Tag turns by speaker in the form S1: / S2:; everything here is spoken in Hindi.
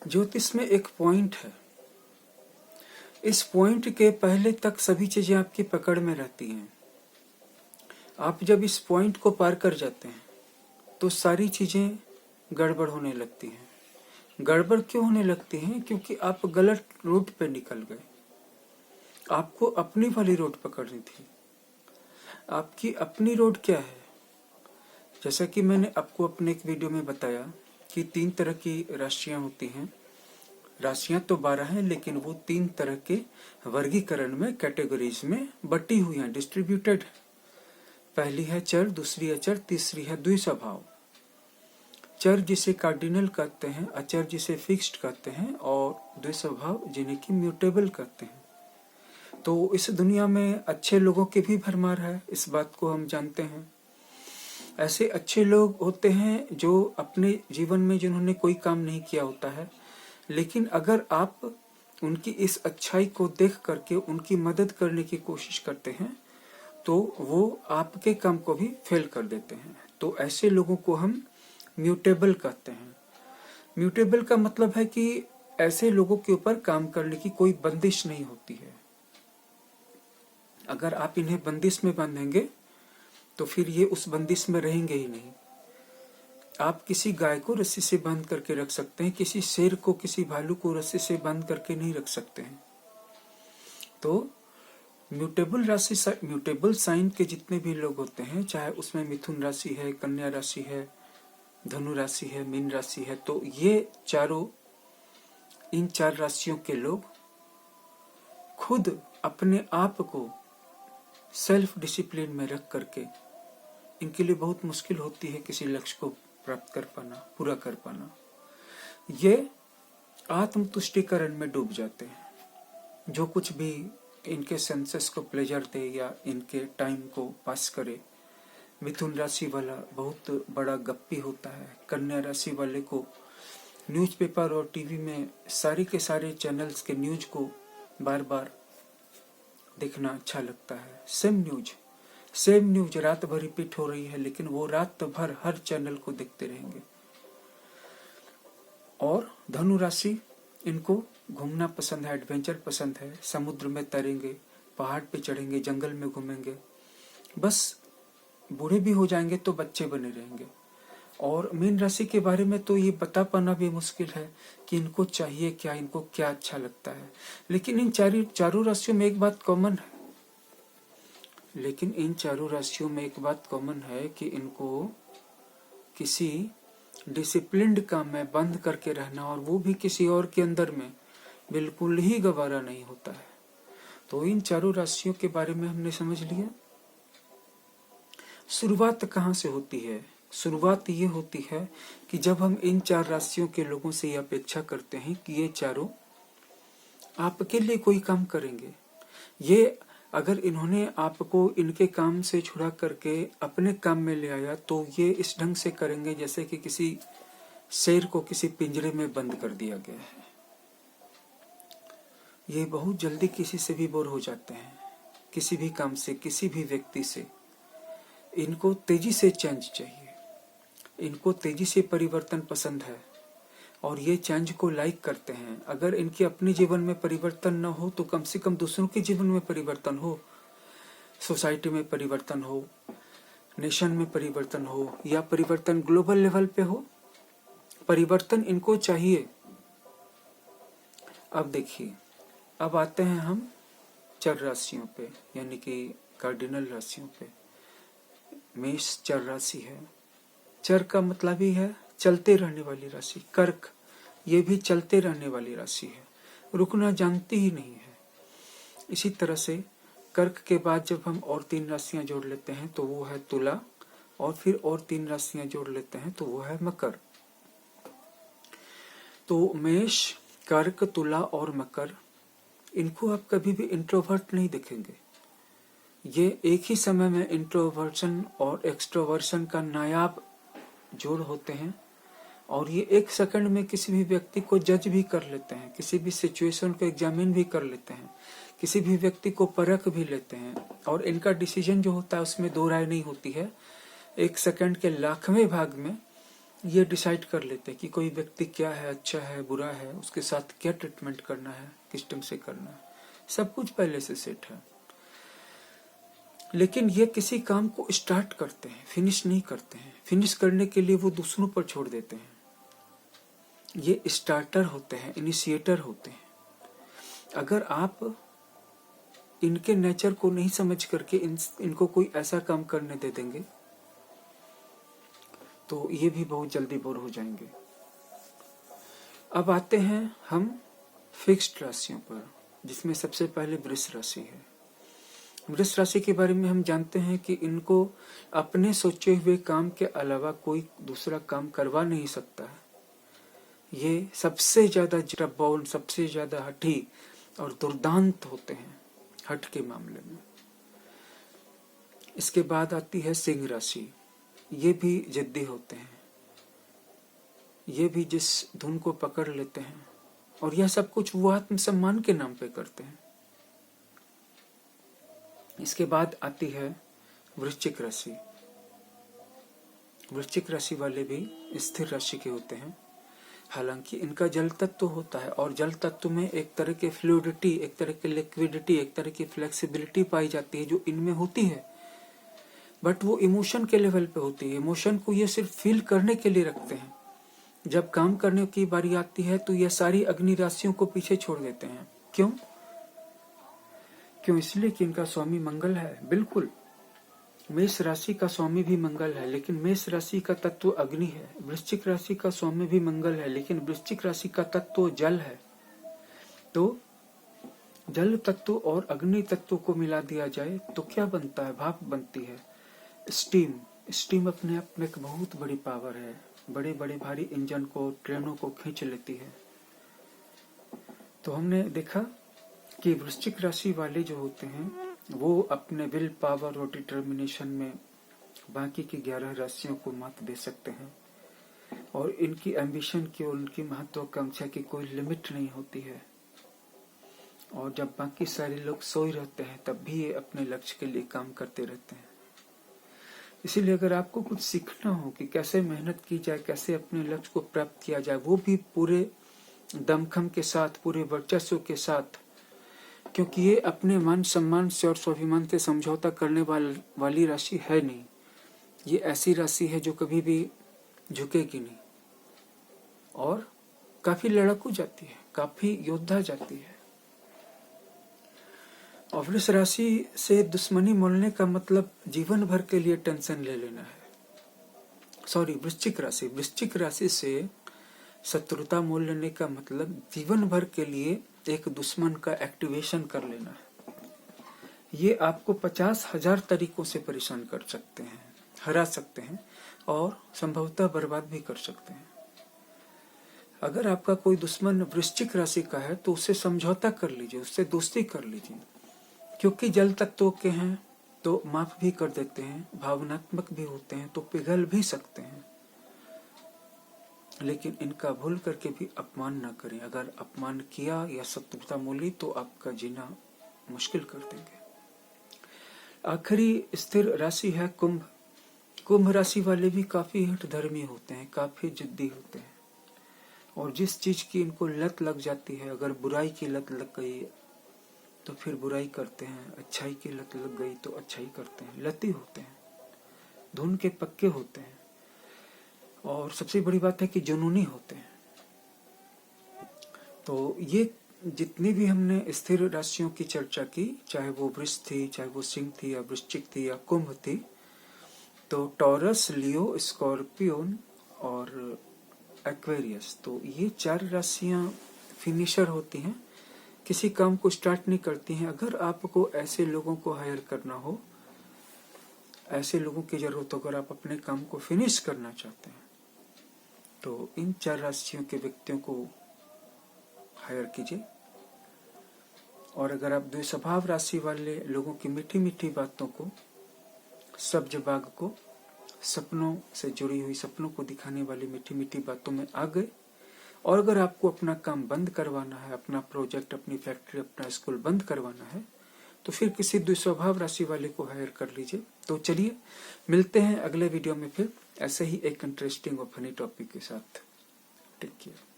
S1: ज्योतिष में एक पॉइंट है, इस पॉइंट के पहले तक सभी चीजें आपकी पकड़ में रहती हैं। आप जब इस पॉइंट को पार कर जाते हैं तो सारी चीजें गड़बड़ होने लगती हैं। गड़बड़ क्यों होने लगती हैं? क्योंकि आप गलत रूट पे निकल गए। आपको अपनी वाली रोड पकड़नी थी। आपकी अपनी रोड क्या है? जैसा कि मैंने आपको अपने एक वीडियो में बताया कि 3 तरह की राशियां होती हैं। राशियां तो 12 हैं, लेकिन वो 3 तरह के वर्गीकरण में, कैटेगरीज में बटी हुई हैं, डिस्ट्रीब्यूटेड है। पहली है चर, दूसरी अचर, तीसरी है द्विस्वभाव। चर जिसे कार्डिनल कहते हैं, अचर जिसे फिक्स्ड कहते हैं, और द्विस्वभाव जिन्हें कि म्यूटेबल कहते हैं। तो इस दुनिया में अच्छे लोगों की भी भरमार है, इस बात को हम जानते हैं। ऐसे अच्छे लोग होते हैं जो अपने जीवन में जिन्होंने कोई काम नहीं किया होता है, लेकिन अगर आप उनकी इस अच्छाई को देख करके उनकी मदद करने की कोशिश करते हैं तो वो आपके काम को भी फेल कर देते हैं। तो ऐसे लोगों को हम म्यूटेबल कहते हैं। म्यूटेबल का मतलब है कि ऐसे लोगों के ऊपर काम करने की कोई बंदिश नहीं होती है। अगर आप इन्हें बंदिश में बांधेंगे तो फिर ये उस बंदिश में रहेंगे ही नहीं। आप किसी गाय को रस्सी से बांध करके रख सकते हैं, किसी शेर को, किसी भालू को रस्सी से बांध करके नहीं रख सकते हैं। तो म्यूटेबल राशि, म्यूटेबल साइन के जितने भी लोग होते हैं, चाहे उसमें मिथुन राशि है, कन्या राशि है, धनु राशि है, मीन राशि है, तो ये चारों, इन 4 राशियों के लोग खुद अपने आप को सेल्फ डिसिप्लिन में रख करके, इनके लिए बहुत मुश्किल होती है किसी लक्ष्य को प्राप्त कर पाना, पूरा कर पाना। ये आत्मतुष्टिकरण में डूब जाते हैं। जो कुछ भी इनके सेंसेस को प्लेजर दे या इनके टाइम को पास करे। मिथुन राशि वाला बहुत बड़ा गप्पी होता है। कन्या राशि वाले को न्यूज़पेपर और टीवी में सारे के सारे चैनल्स के न्यूज को बार बार देखना अच्छा लगता है। सेम न्यूज रात भर रिपीट हो रही है, लेकिन वो रात भर हर चैनल को देखते रहेंगे। और धनु राशि, इनको घूमना पसंद है, एडवेंचर पसंद है। समुद्र में तैरेंगे, पहाड़ पे चढ़ेंगे, जंगल में घूमेंगे। बस बूढ़े भी हो जाएंगे तो बच्चे बने रहेंगे। और मीन राशि के बारे में तो ये बता पाना भी मुश्किल है कि इनको चाहिए क्या, इनको क्या अच्छा लगता है। लेकिन इन चारों राशियों में एक बात कॉमन है कि इनको किसी डिसिप्लिन्ड काम में बंद करके रहना, और वो भी किसी और के अंदर में, बिल्कुल ही गवारा नहीं होता है। तो इन चारों राशियों के बारे में हमने समझ लिया। शुरुआत कहाँ से होती है? शुरुआत ये होती है कि जब हम इन 4 राशियों के लोगों से ये अपेक्षा करते हैं कि ये चारों आपके लिए कोई काम करेंगे। ये अगर इन्होंने आपको इनके काम से छुड़ा करके अपने काम में ले आया तो ये इस ढंग से करेंगे जैसे कि किसी शेर को किसी पिंजरे में बंद कर दिया गया है। ये बहुत जल्दी किसी से भी बोर हो जाते हैं, किसी भी काम से, किसी भी व्यक्ति से। इनको तेजी से चेंज चाहिए, इनको तेजी से परिवर्तन पसंद है, और ये चेंज को लाइक करते हैं। अगर इनके अपने जीवन में परिवर्तन न हो तो कम से कम दूसरों के जीवन में परिवर्तन हो, सोसाइटी में परिवर्तन हो, नेशन में परिवर्तन हो, या परिवर्तन ग्लोबल लेवल पे हो। परिवर्तन इनको चाहिए। अब देखिए, अब आते हैं हम चर राशियों पे, यानी कि कार्डिनल राशियों पे। मेष चर राशि है। चर का मतलब ही है चलते रहने वाली राशि। कर्क, ये भी चलते रहने वाली राशि है, रुकना जानती ही नहीं है। इसी तरह से कर्क के बाद जब हम और 3 राशियां जोड़ लेते हैं तो वो है तुला, और फिर और 3 राशियां जोड़ लेते हैं तो वो है मकर। तो मेष, कर्क, तुला और मकर, इनको आप कभी भी इंट्रोवर्ट नहीं देखेंगे। ये एक ही समय में इंट्रोवर्शन और एक्सट्रोवर्शन का नायाब जोड़ होते हैं, और ये 1 सेकंड में किसी भी व्यक्ति को जज भी कर लेते हैं, किसी भी सिचुएशन को एग्जामिन भी कर लेते हैं, किसी भी व्यक्ति को परख भी लेते हैं, और इनका डिसीजन जो होता है उसमें 2 राय नहीं होती है। 1 सेकंड के लाखवें भाग में ये डिसाइड कर लेते हैं कि कोई व्यक्ति क्या है, अच्छा है, बुरा है, उसके साथ क्या ट्रीटमेंट करना है, किस ढंग से करना है, सब कुछ पहले से सेट है। लेकिन ये किसी काम को स्टार्ट करते हैं, फिनिश नहीं करते हैं। फिनिश करने के लिए वो दूसरों पर छोड़ देते हैं। ये स्टार्टर होते हैं, इनिशिएटर होते हैं। अगर आप इनके नेचर को नहीं समझ करके इनको कोई ऐसा काम करने दे देंगे तो ये भी बहुत जल्दी बोर हो जाएंगे। अब आते हैं हम फिक्स्ड राशियों पर, जिसमें सबसे पहले वृष राशि है। वृष राशि के बारे में हम जानते हैं कि इनको अपने सोचे हुए काम के अलावा कोई दूसरा काम करवा नहीं सकता है। ये सबसे ज्यादा जबरन, सबसे ज्यादा हठी और दुर्दांत होते हैं हठ के मामले में। इसके बाद आती है सिंह राशि। ये भी जिद्दी होते हैं, ये भी जिस धुन को पकड़ लेते हैं, और यह सब कुछ वो आत्मसम्मान के नाम पे करते हैं। इसके बाद आती है वृश्चिक राशि। वृश्चिक राशि वाले भी स्थिर राशि के होते हैं। हालांकि इनका जल तत्व होता है, और जल तत्व में एक तरह की फ्लूइडिटी, एक तरह की लिक्विडिटी, एक तरह की फ्लेक्सिबिलिटी पाई जाती है जो इनमें होती है। बट वो इमोशन के लेवल पे होती है। इमोशन को ये सिर्फ फील करने के लिए रखते हैं। जब काम करने की बारी आती है तो ये सारी अग्नि राशियों को पीछे छोड़ देते हैं। क्यों? इसलिए कि इनका स्वामी मंगल है। बिल्कुल, मेष राशि का स्वामी भी मंगल है, लेकिन मेष राशि का तत्व अग्नि है। वृश्चिक राशि का स्वामी भी मंगल है, लेकिन वृश्चिक राशि का तत्व जल है। तो जल तत्व और अग्नि तत्व को मिला दिया जाए तो क्या बनता है? भाप बनती है, स्टीम। स्टीम अपने आप में एक बहुत बड़ी पावर है। बड़े बड़े भारी इंजन को, ट्रेनों को खींच लेती है। तो हमने देखा कि वृश्चिक राशि वाले जो होते हैं वो अपने विल पावर और डिटर्मिनेशन में बाकी की 11 राशियों को मात दे सकते हैं, और इनकी एम्बिशन की और उनकी महत्वाकांक्षा की कोई लिमिट नहीं होती है। और जब बाकी सारे लोग सोए रहते हैं तब भी ये अपने लक्ष्य के लिए काम करते रहते हैं। इसीलिए अगर आपको कुछ सीखना हो कि कैसे मेहनत की जाए, कैसे अपने लक्ष्य को प्राप्त किया जाए, वो भी पूरे दमखम के साथ, पूरे वर्चस्व के साथ, क्योंकि ये अपने मान सम्मान से और स्वाभिमान से समझौता करने वाली राशि है नहीं। ये ऐसी राशि है जो कभी भी झुकेगी नहीं, और काफी लड़ाकू जाती है, काफी योद्धा जाती है। और वृष राशि से दुश्मनी मोलने का मतलब जीवन भर के लिए टेंशन ले लेना है। सॉरी, वृश्चिक राशि से शत्रुता मोल लेने का मतलब जीवन भर के लिए एक दुश्मन का एक्टिवेशन कर लेना है। ये आपको 50,000 तरीकों से परेशान कर सकते हैं, हरा सकते हैं, और संभवतः बर्बाद भी कर सकते हैं। अगर आपका कोई दुश्मन वृश्चिक राशि का है तो उससे समझौता कर लीजिए, उससे दोस्ती कर लीजिए, क्योंकि जल तत्व के हैं तो माफ भी कर देते हैं, भावनात्मक भी होते हैं तो पिघल भी सकते हैं। लेकिन इनका भूल करके भी अपमान न करें। अगर अपमान किया या शत्रुता मोली तो आपका जीना मुश्किल कर देंगे। आखिरी स्थिर राशि है कुंभ। कुंभ राशि वाले भी काफी हठधर्मी होते हैं, काफी जिद्दी होते हैं, और जिस चीज की इनको लत लग जाती है, अगर बुराई की लत लग गई तो फिर बुराई करते हैं, अच्छाई की लत लग गई तो अच्छाई करते हैं। लती होते हैं, धुन के पक्के होते हैं, और सबसे बड़ी बात है कि जुनूनी होते हैं। तो ये जितनी भी हमने स्थिर राशियों की चर्चा की, चाहे वो वृष थी, चाहे वो सिंह थी, या वृश्चिक थी, या कुंभ थी, तो टॉरस, लियो, स्कॉर्पियन और एक्वेरियस, तो ये 4 राशियां फिनिशर होती हैं, किसी काम को स्टार्ट नहीं करती हैं। अगर आपको ऐसे लोगों को हायर करना हो, ऐसे लोगों की जरूरत हो, अगर आप अपने काम को फिनिश करना चाहते हैं, तो इन 4 राशियों के व्यक्तियों को हायर कीजिए। और अगर आप द्विस्वभाव राशि वाले लोगों की मीठी मीठी बातों को, सब्ज बाग को, सपनों से जुड़ी हुई, सपनों को दिखाने वाली मीठी मीठी बातों में आ गए, और अगर आपको अपना काम बंद करवाना है, अपना प्रोजेक्ट, अपनी फैक्ट्री, अपना स्कूल बंद करवाना है, तो फिर किसी द्विस्वभाव राशि वाले को हायर कर लीजिए। तो चलिए मिलते हैं अगले वीडियो में फिर। ऐसे ही एक इंटरेस्टिंग और फनी टॉपिक के साथ। Take care.